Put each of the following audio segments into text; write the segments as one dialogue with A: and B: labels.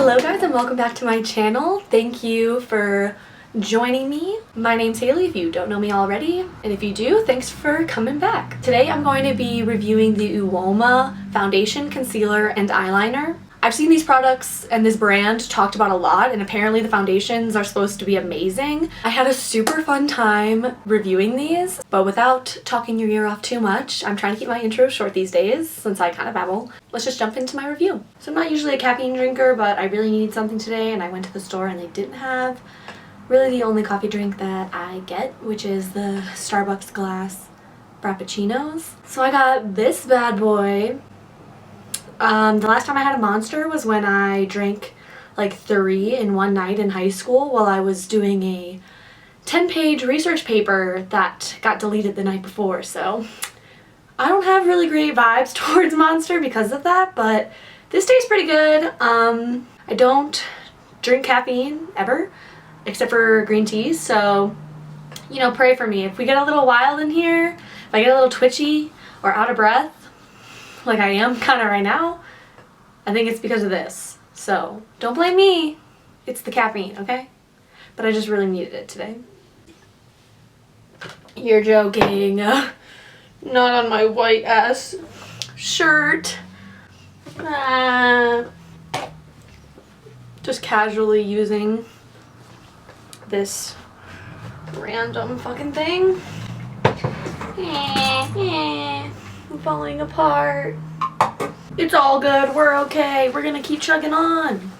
A: Hello guys and welcome back to my channel. Thank you for joining me. My name's Haley if you don't know me already, and if you do, thanks for coming back. Today I'm going to be reviewing the UOMA foundation, concealer, and eyeliner. I've seen these products and this brand talked about a lot, and apparently the foundations are supposed to be amazing. I had a super fun time reviewing these, but without talking your ear off too much, I'm trying to keep my intro short these days since I kind of babble. Let's just jump into my review. So I'm not usually a caffeine drinker, but I really needed something today, and I went to the store and they didn't have really the only coffee drink that I get, which is the Starbucks glass frappuccinos. So I got this bad boy. The last time I had a Monster was when I drank like 3 in one night in high school while I was doing a 10-page research paper that got deleted the night before. So I don't have really great vibes towards Monster because of that, but this tastes pretty good. I don't drink caffeine ever, except for green teas, so, you know, pray for me. If we get a little wild in here, if I get a little twitchy or out of breath, like I am kind of right now, I think it's because of this. So don't blame me, it's the caffeine, okay? But I just really needed it today. You're joking. Not on my white ass shirt. Just casually using this random fucking thing. I'm falling apart. It's all good. We're okay. We're gonna keep chugging on.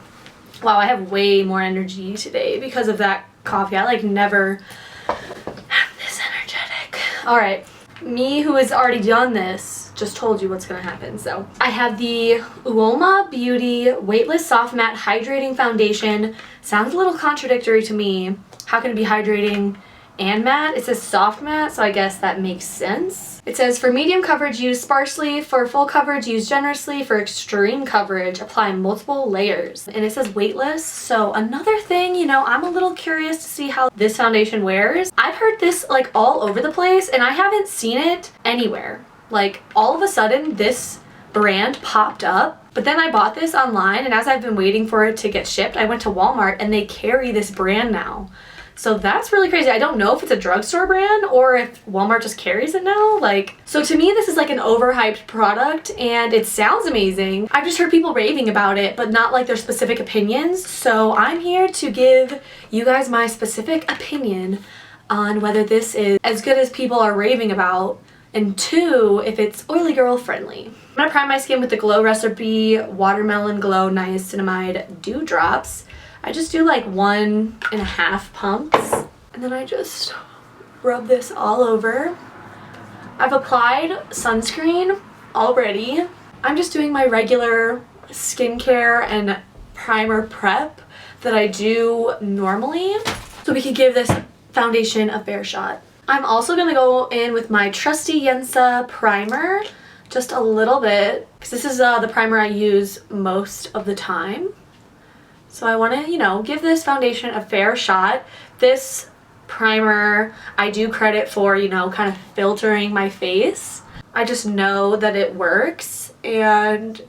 A: Wow, I have way more energy today because of that coffee. I like never have this energetic. All right, me who has already done this just told you what's gonna happen. So I have the UOMA Beauty Weightless Soft Matte Hydrating Foundation. Sounds a little contradictory to me. How can it be hydrating and matte? It says soft matte, so I guess that makes sense. It says for medium coverage, use sparsely. For full coverage, use generously. For extreme coverage, apply multiple layers. And it says weightless, so another thing, you know, I'm a little curious to see how this foundation wears. I've heard this like all over the place, and I haven't seen it anywhere. Like all of a sudden, this brand popped up, but then I bought this online, and as I've been waiting for it to get shipped, I went to Walmart and they carry this brand now. So that's really crazy. I don't know if it's a drugstore brand or if Walmart just carries it now. So to me, this is like an overhyped product and it sounds amazing. I've just heard people raving about it, but not like their specific opinions. So I'm here to give you guys my specific opinion on whether this is as good as people are raving about, and 2, if it's oily girl friendly. I'm gonna prime my skin with the Glow Recipe Watermelon Glow Niacinamide Dew Drops. I just do like 1.5 pumps, and then I just rub this all over. I've applied sunscreen already. I'm just doing my regular skincare and primer prep that I do normally, so we can give this foundation a fair shot. I'm also gonna go in with my trusty Yensa primer, just a little bit, because this is the primer I use most of the time. So I want to, you know, give this foundation a fair shot. This primer I do credit for, you know, kind of filtering my face. I just know that it works, and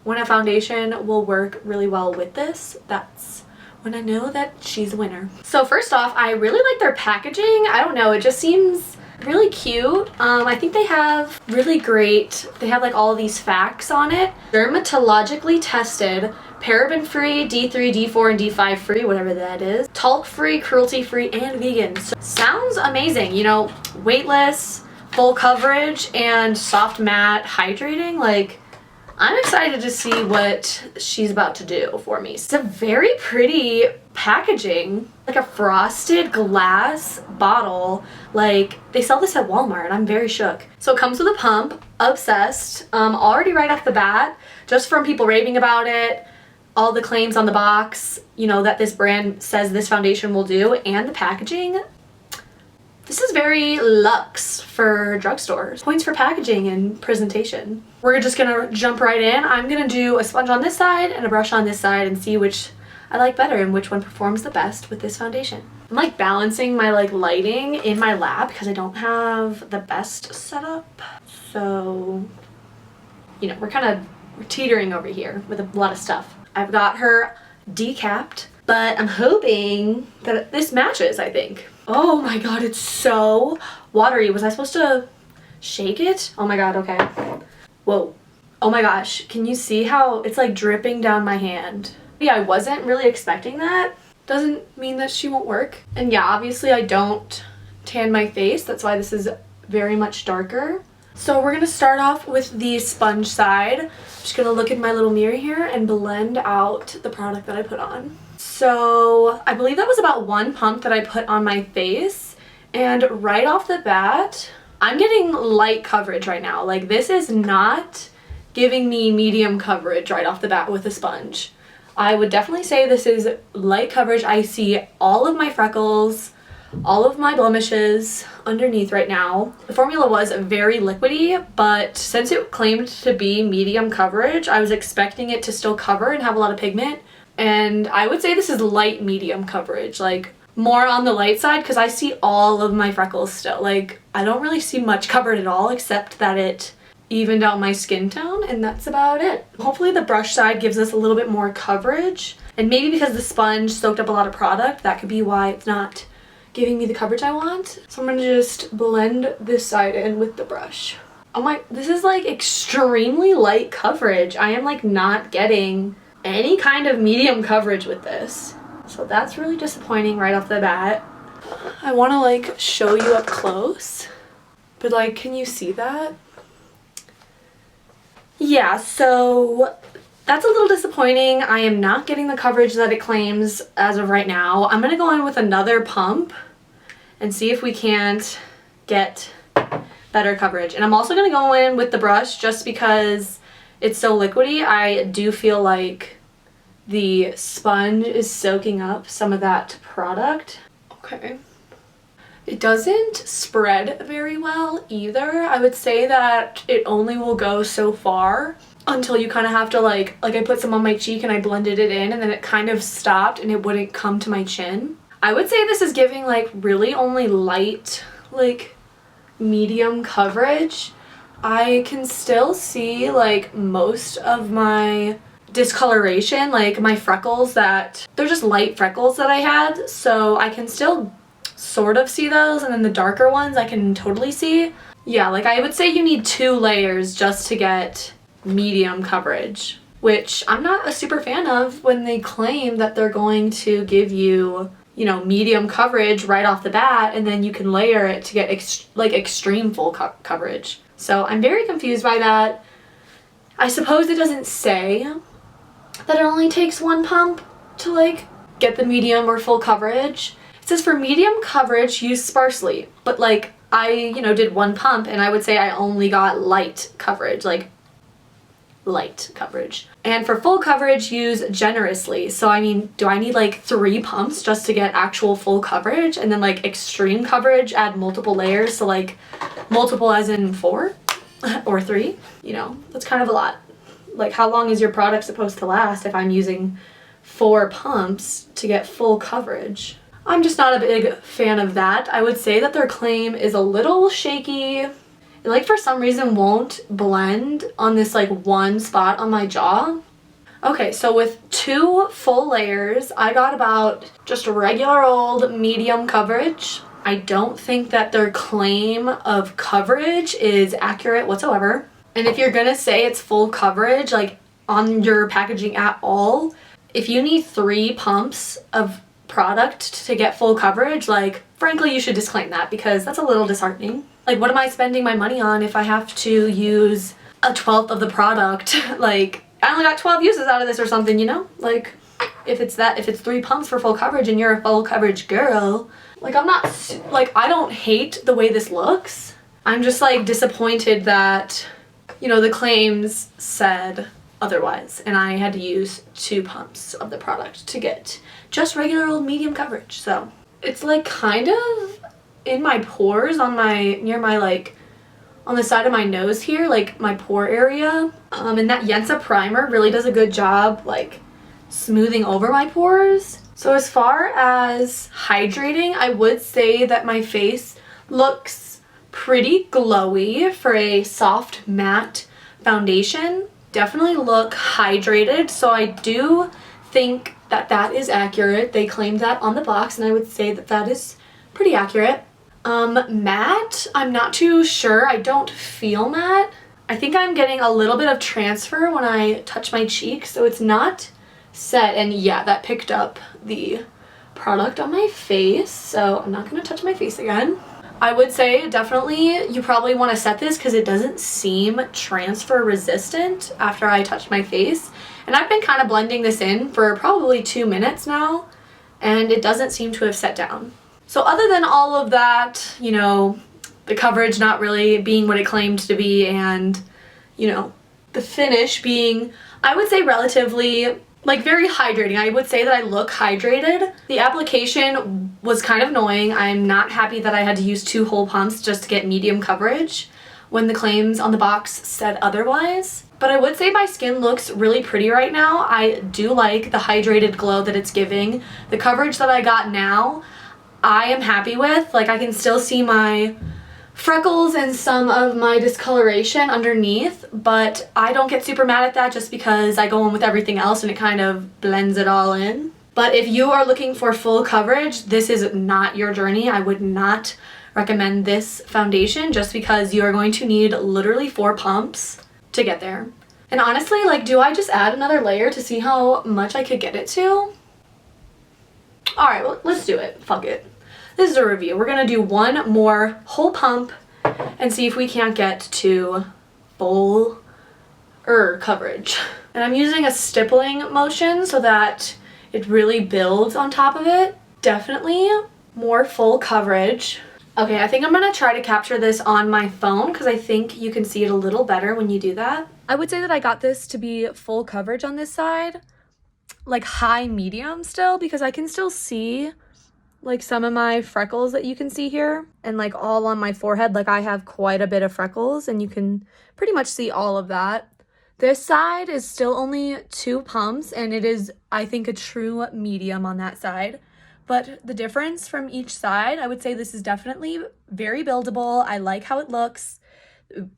A: when a foundation will work really well with this, that's when I know that she's a winner. So first off, I really like their packaging. I don't know, it just seems really cute. I think they have really great, they have like all of these facts on it. Dermatologically tested, paraben-free, D3, D4, and D5 free, whatever that is. Talc-free, cruelty-free, and vegan. So, sounds amazing. You know, weightless, full coverage, and soft matte hydrating. Like, I'm excited to see what she's about to do for me. It's a very pretty packaging, like a frosted glass bottle. Like, they sell this at Walmart. I'm very shook. So it comes with a pump. Obsessed. Already right off the bat, just from people raving about it, all the claims on the box, you know, that this brand says this foundation will do, and the packaging. This is very luxe for drugstores. Points for packaging and presentation. We're just gonna jump right in. I'm gonna do a sponge on this side and a brush on this side and see which I like better and which one performs the best with this foundation. I'm like balancing my like lighting in my lab because I don't have the best setup. So, you know, we're teetering over here with a lot of stuff. I've got her decapped, but I'm hoping that this matches, I think. Oh my god, it's so watery. Was I supposed to shake it? Oh my god, okay. Whoa. Oh my gosh, can you see how it's like dripping down my hand? Yeah, I wasn't really expecting that. Doesn't mean that she won't work. And yeah, obviously I don't tan my face. That's why this is very much darker. So we're gonna start off with the sponge side. I'm just gonna look in my little mirror here and blend out the product that I put on. So I believe that was about 1 pump that I put on my face. And right off the bat, I'm getting light coverage right now. Like, this is not giving me medium coverage right off the bat with a sponge. I would definitely say this is light coverage. I see all of my freckles, all of my blemishes underneath right now. The formula was very liquidy, but since it claimed to be medium coverage, I was expecting it to still cover and have a lot of pigment. And I would say this is light medium coverage, like more on the light side, because I see all of my freckles still. Like, I don't really see much covered at all, except that it evened out my skin tone, and that's about it. Hopefully the brush side gives us a little bit more coverage, and maybe because the sponge soaked up a lot of product, that could be why it's not giving me the coverage I want. So I'm gonna just blend this side in with the brush. Oh my, this is like extremely light coverage. I am like not getting any kind of medium coverage with this. So that's really disappointing right off the bat. I wanna like show you up close, but like, can you see that? Yeah, so that's a little disappointing. I am not getting the coverage that it claims as of right now. I'm gonna go in with another pump and see if we can't get better coverage. And I'm also gonna go in with the brush just because it's so liquidy. I do feel like the sponge is soaking up some of that product. Okay. It doesn't spread very well either. I would say that it only will go so far until you kind of have to like I put some on my cheek and I blended it in, and then it kind of stopped and it wouldn't come to my chin. I would say this is giving like really only light, like medium coverage. I can still see like most of my discoloration, like my freckles, that they're just light freckles that I had, so I can still sort of see those, and then the darker ones I can totally see. Yeah, like I would say you need 2 layers just to get medium coverage, which I'm not a super fan of when they claim that they're going to give you, you know, medium coverage right off the bat, and then you can layer it to get extreme full coverage. So I'm very confused by that. I suppose it doesn't say that it only takes 1 pump to like get the medium or full coverage. It says for medium coverage, use sparsely, but like I, you know, did 1 pump and I would say I only got light coverage, like light coverage. And for full coverage, use generously. So I mean, do I need like 3 pumps just to get actual full coverage? And then like extreme coverage, add multiple layers, so like multiple as in 4 or 3, you know, that's kind of a lot. Like, how long is your product supposed to last if I'm using 4 pumps to get full coverage? I'm just not a big fan of that. I would say that their claim is a little shaky. It, like, for some reason won't blend on this like 1 spot on my jaw. Okay, so with 2 full layers, I got about just regular old medium coverage. I don't think that their claim of coverage is accurate whatsoever. And if you're gonna say it's full coverage, like on your packaging at all, if you need 3 pumps of product to get full coverage, like, frankly, you should disclaim that, because that's a little disheartening. Like, what am I spending my money on if I have to use a 1/12 of the product? Like, I only got 12 uses out of this or something, you know? Like, if it's 3 pumps for full coverage and you're a full coverage girl, like, I'm not, like, I don't hate the way this looks. I'm just like disappointed that, you know, the claims said otherwise, and I had to use 2 pumps of the product to get just regular old medium coverage. So it's like kind of in my pores on my, near my like, on the side of my nose here, like my pore area. And that Yensa primer really does a good job like smoothing over my pores. So as far as hydrating, I would say that my face looks pretty glowy for a soft matte foundation. definitely look hydrated, so I do think that that is accurate. They claimed that on the box, and I would say that that is pretty accurate. Matte, I'm not too sure. I don't feel matte. I think I'm getting a little bit of transfer when I touch my cheek, so it's not set, and yeah, that picked up the product on my face, so I'm not going to touch my face again. I would say definitely you probably want to set this because it doesn't seem transfer resistant after I touched my face, and I've been kind of blending this in for probably 2 minutes now, and it doesn't seem to have set down. So other than all of that, you know, the coverage not really being what it claimed to be, and, you know, the finish being, I would say, relatively, like, very hydrating. I would say that I look hydrated. The application was kind of annoying. I'm not happy that I had to use 2 whole pumps just to get medium coverage when the claims on the box said otherwise. But I would say my skin looks really pretty right now. I do like the hydrated glow that it's giving. The coverage that I got now, I am happy with. Like, I can still see my freckles and some of my discoloration underneath, but I don't get super mad at that just because I go in with everything else and it kind of blends it all in. But if you are looking for full coverage, this is not your journey. I would not recommend this foundation just because you are going to need literally 4 pumps to get there. And honestly, like, do I just add another layer to see how much I could get it to? Alright, well, let's do it. Fuck it. This is a review. We're gonna do 1 more whole pump and see if we can't get to full coverage. And I'm using a stippling motion so that it really builds on top of it. Definitely more full coverage. Okay, I think I'm gonna try to capture this on my phone because I think you can see it a little better when you do that. I would say that I got this to be full coverage on this side, like high medium still, because I can still see like some of my freckles that you can see here, and like all on my forehead. Like, I have quite a bit of freckles and you can pretty much see all of that. This side is still only 2 pumps and it is, I think, a true medium on that side. But the difference from each side, I would say this is definitely very buildable. I like how it looks.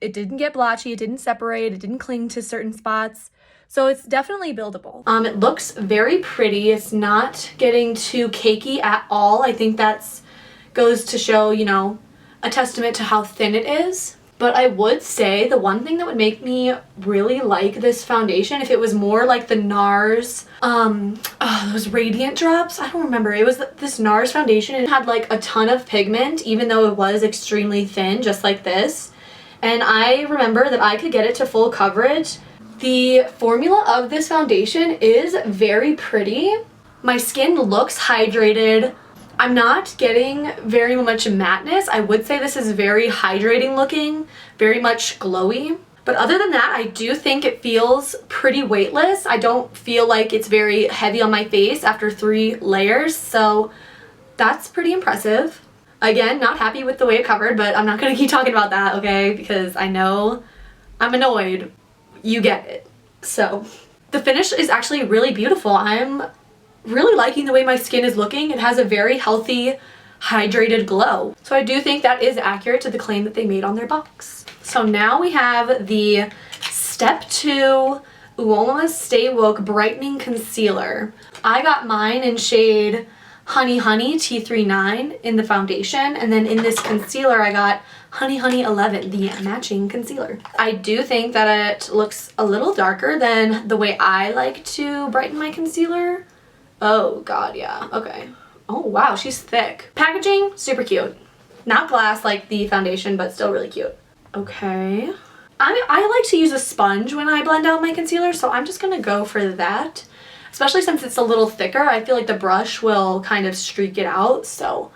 A: It didn't get blotchy, it didn't separate, it didn't cling to certain spots. So it's definitely buildable. It looks very pretty. It's not getting too cakey at all. I think that's goes to show, you know, a testament to how thin it is. But I would say the one thing that would make me really like this foundation, if it was more like the NARS, those radiant drops, I don't remember. It was this NARS foundation. It had like a ton of pigment, even though it was extremely thin, just like this. And I remember that I could get it to full coverage. The formula of this foundation is very pretty. My skin looks hydrated. I'm not getting very much matteness. I would say this is very hydrating looking, very much glowy. But other than that, I do think it feels pretty weightless. I don't feel like it's very heavy on my face after 3 layers, so that's pretty impressive. Again, not happy with the way it covered, but I'm not gonna keep talking about that, okay? Because I know I'm annoyed. You get it. So the finish is actually really beautiful. I'm really liking the way my skin is looking. It has a very healthy, hydrated glow. So I do think that is accurate to the claim that they made on their box. So now we have the Step 2 UOMA Stay Woke Brightening Concealer. I got mine in shade Honey Honey T39 in the foundation, and then in this concealer I got Honey Honey 11, the matching concealer. I do think that it looks a little darker than the way I like to brighten my concealer. Oh god, yeah, okay. Oh wow, she's thick. Packaging, super cute. Not glass like the foundation, but still really cute. Okay. I like to use a sponge when I blend out my concealer, so I'm just gonna go for that. Especially since it's a little thicker, I feel like the brush will kind of streak it out, so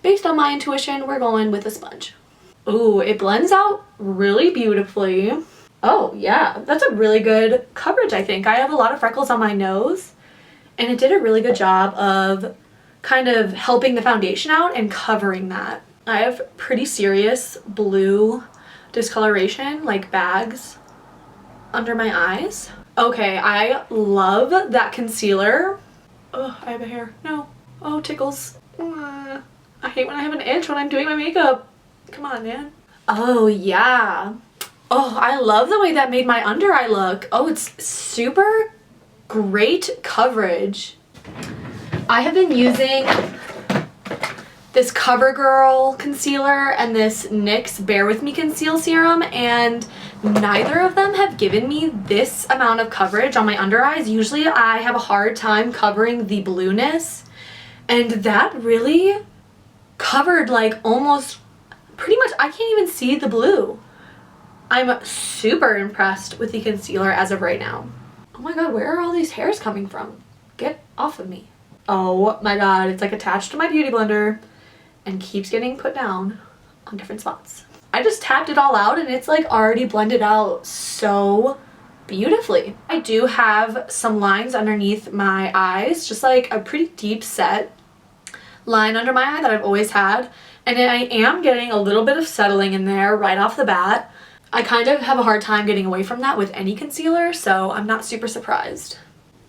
A: based on my intuition, we're going with a sponge. Ooh, it blends out really beautifully. Oh yeah, that's a really good coverage, I think. I have a lot of freckles on my nose, and it did a really good job of kind of helping the foundation out and covering that. I have pretty serious blue discoloration, like bags, under my eyes. Okay, I love that concealer. Oh, I have a hair. No. Oh, tickles. I hate when I have an itch when I'm doing my makeup. Come on, man. Oh, yeah. Oh, I love the way that made my under eye look. Oh, it's super great coverage. I have been using this CoverGirl concealer and this NYX Bear With Me Conceal Serum, and neither of them have given me this amount of coverage on my under eyes. Usually I have a hard time covering the blueness, and that really covered like almost pretty much, I can't even see the blue. I'm super impressed with the concealer as of right now. Oh my god, where are all these hairs coming from? Get off of me. Oh my god, it's like attached to my beauty blender and keeps getting put down on different spots. I just tapped it all out and it's like already blended out so beautifully. I do have some lines underneath my eyes, just like a pretty deep set line under my eye that I've always had, and I am getting a little bit of settling in there right off the bat. I kind of have a hard time getting away from that with any concealer, so I'm not super surprised.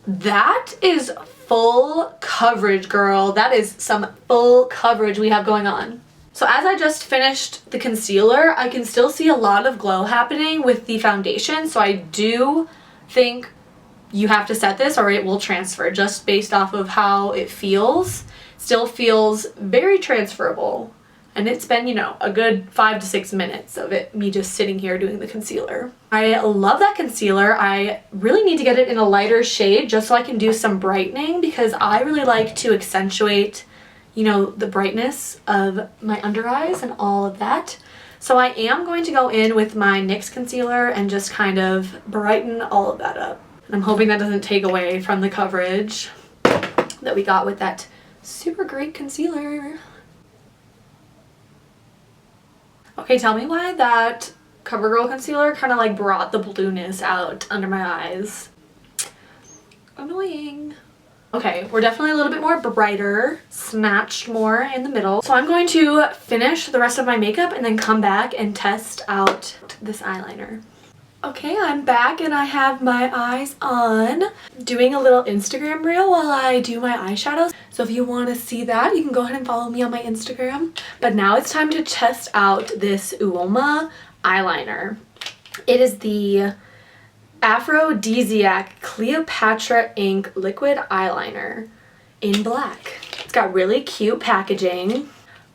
A: That is full coverage, girl. That is some full coverage we have going on. So as I just finished the concealer, I can still see a lot of glow happening with the foundation, so I do think you have to set this or it will transfer just based off of how it feels. Still feels very transferable. And it's been, you know, a good 5 to 6 minutes of me just sitting here doing the concealer. I love that concealer. I really need to get it in a lighter shade just so I can do some brightening, because I really like to accentuate, you know, the brightness of my under eyes and all of that. So I am going to go in with my NYX concealer and just kind of brighten all of that up. And I'm hoping that doesn't take away from the coverage that we got with that super great concealer. Okay, tell me why that CoverGirl concealer kind of like brought the blueness out under my eyes. Annoying. Okay, we're definitely a little bit more brighter, snatched more in the middle. So I'm going to finish the rest of my makeup and then come back and test out this eyeliner. Okay, I'm back and I have my eyes on, doing a little Instagram reel while I do my eyeshadows. So if you want to see that, you can go ahead and follow me on my Instagram. But now it's time to test out this UOMA eyeliner. It is the Aphrodisiac Cleopatra Ink Liquid Eyeliner in black. It's got really cute packaging.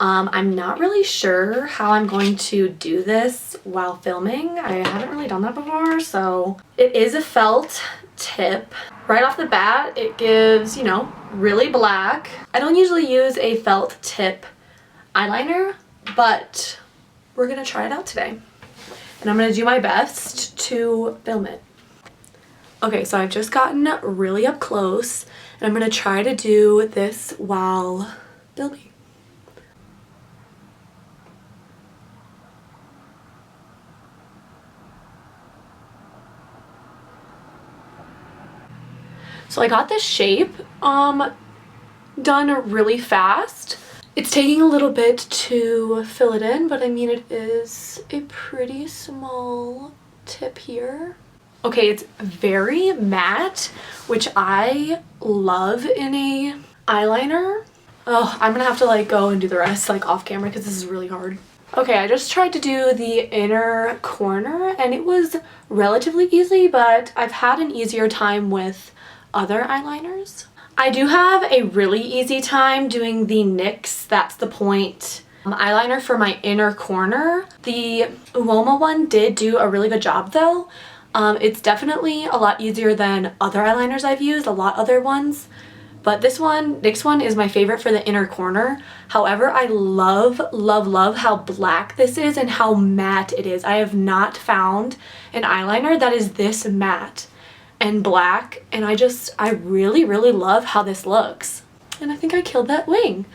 A: I'm not really sure how I'm going to do this while filming. I haven't really done that before, so it is a felt tip. Right off the bat, it gives, you know, really black. I don't usually use a felt tip eyeliner, but we're gonna try it out today. And I'm gonna do my best to film it. Okay, so I've just gotten really up close, and I'm gonna try to do this while filming. So I got this shape done really fast. It's taking a little bit to fill it in, but I mean, it is a pretty small tip here. Okay, it's very matte, which I love in a eyeliner. Oh, I'm gonna have to like go and do the rest like off camera because this is really hard. Okay, I just tried to do the inner corner and it was relatively easy, but I've had an easier time with other eyeliners. I do have a really easy time doing the NYX That's the Point eyeliner for my inner corner. The UOMA one did do a really good job though. It's definitely a lot easier than other eyeliners I've used, a lot other ones. But this one, NYX one, is my favorite for the inner corner. However, I love, love, love how black this is and how matte it is. I have not found an eyeliner that is this matte and black, and I really, really love how this looks. And I think I killed that wing.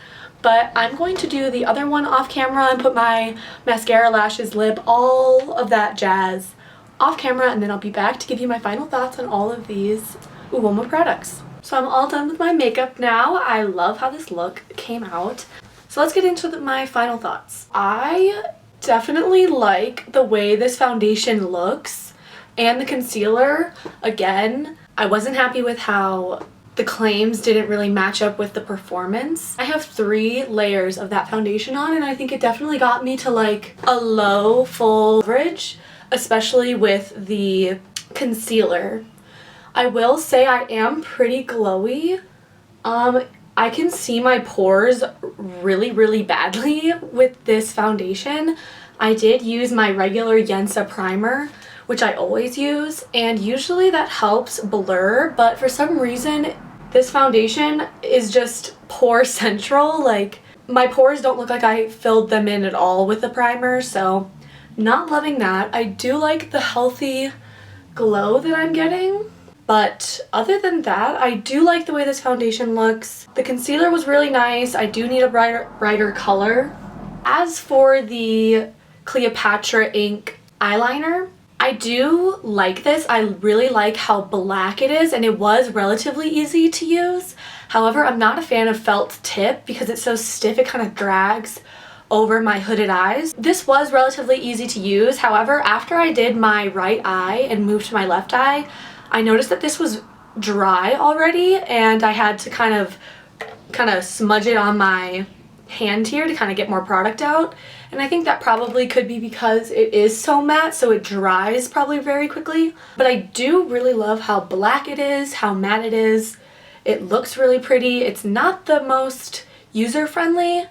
A: But I'm going to do the other one off camera and put my mascara, lashes, lip, all of that jazz off camera, and then I'll be back to give you my final thoughts on all of these UOMA products. So I'm all done with my makeup now. I love how this look came out. So let's get into my final thoughts. I definitely like the way this foundation looks. And the concealer, again, I wasn't happy with how the claims didn't really match up with the performance. I have 3 layers of that foundation on, and I think it definitely got me to like a low full coverage especially with the concealer. I will say I am pretty glowy. I can see my pores really badly with this foundation. I did use my regular Yensa primer, which I always use, and usually that helps blur, but for some reason this foundation is just pore central. Like, my pores don't look like I filled them in at all with the primer, so not loving that. I do like the healthy glow that I'm getting, but other than that, I do like the way this foundation looks. The concealer was really nice. I do need a brighter color. As for the Cleopatra ink eyeliner, I do like this. I really like how black it is, and it was relatively easy to use. However, I'm not a fan of felt tip because it's so stiff, it kind of drags over my hooded eyes. This was relatively easy to use. However, after I did my right eye and moved to my left eye, I noticed that this was dry already, and I had to kind of smudge it on my hand here to kind of get more product out. And I think that probably could be because it is so matte, so it dries probably very quickly. But I do really love how black it is, how matte it is. It looks really pretty. It's not the most user-friendly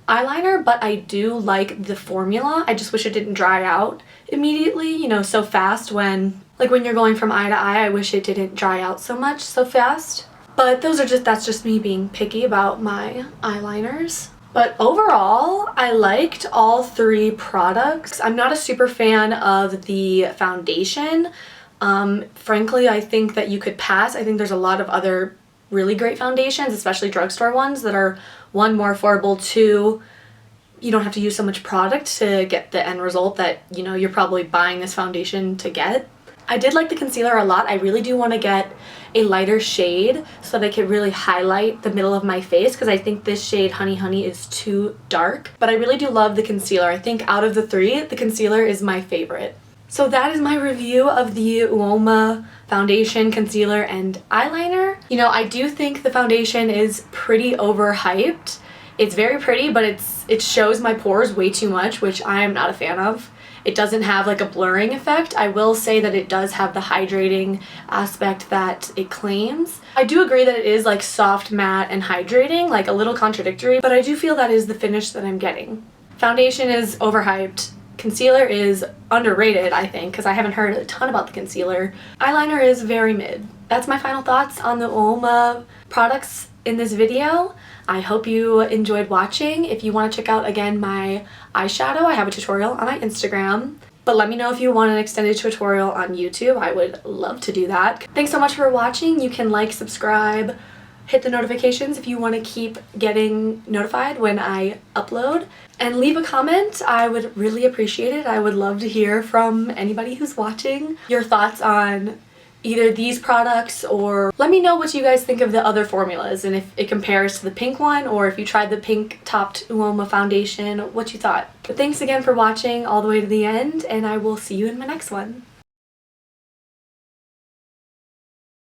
A: eyeliner, but I do like the formula. I just wish it didn't dry out immediately, you know, so fast when you're going from eye to eye. I wish it didn't dry out so much so fast. But that's just me being picky about my eyeliners. But overall, I liked all three products. I'm not a super fan of the foundation. Frankly, I think that you could pass. I think there's a lot of other really great foundations, especially drugstore ones, that are, one, more affordable, two, you don't have to use so much product to get the end result that, you know, you're probably buying this foundation to get. I did like the concealer a lot. I really do want to get a lighter shade so that I could really highlight the middle of my face, because I think this shade Honey Honey is too dark. But I really do love the concealer. I think out of the three, the concealer is my favorite. So that is my review of the UOMA foundation, concealer, and eyeliner. You know, I do think the foundation is pretty overhyped. It's very pretty, but it shows my pores way too much, which I am not a fan of. It doesn't have like a blurring effect. I will say that it does have the hydrating aspect that it claims. I do agree that it is like soft, matte, and hydrating, like a little contradictory, but I do feel that is the finish that I'm getting. Foundation is overhyped. Concealer is underrated, I think, because I haven't heard a ton about the concealer. Eyeliner is very mid. That's my final thoughts on the UOMA products in this video. I hope you enjoyed watching. If you want to check out, again, my eyeshadow, I have a tutorial on my Instagram. But let me know if you want an extended tutorial on YouTube. I would love to do that. Thanks so much for watching. You can like, subscribe, hit the notifications if you want to keep getting notified when I upload. And leave a comment. I would really appreciate it. I would love to hear from anybody who's watching your thoughts on either these products, or let me know what you guys think of the other formulas and if it compares to the pink one, or if you tried the pink topped UOMA foundation, what you thought. But thanks again for watching all the way to the end, and I will see you in my next one.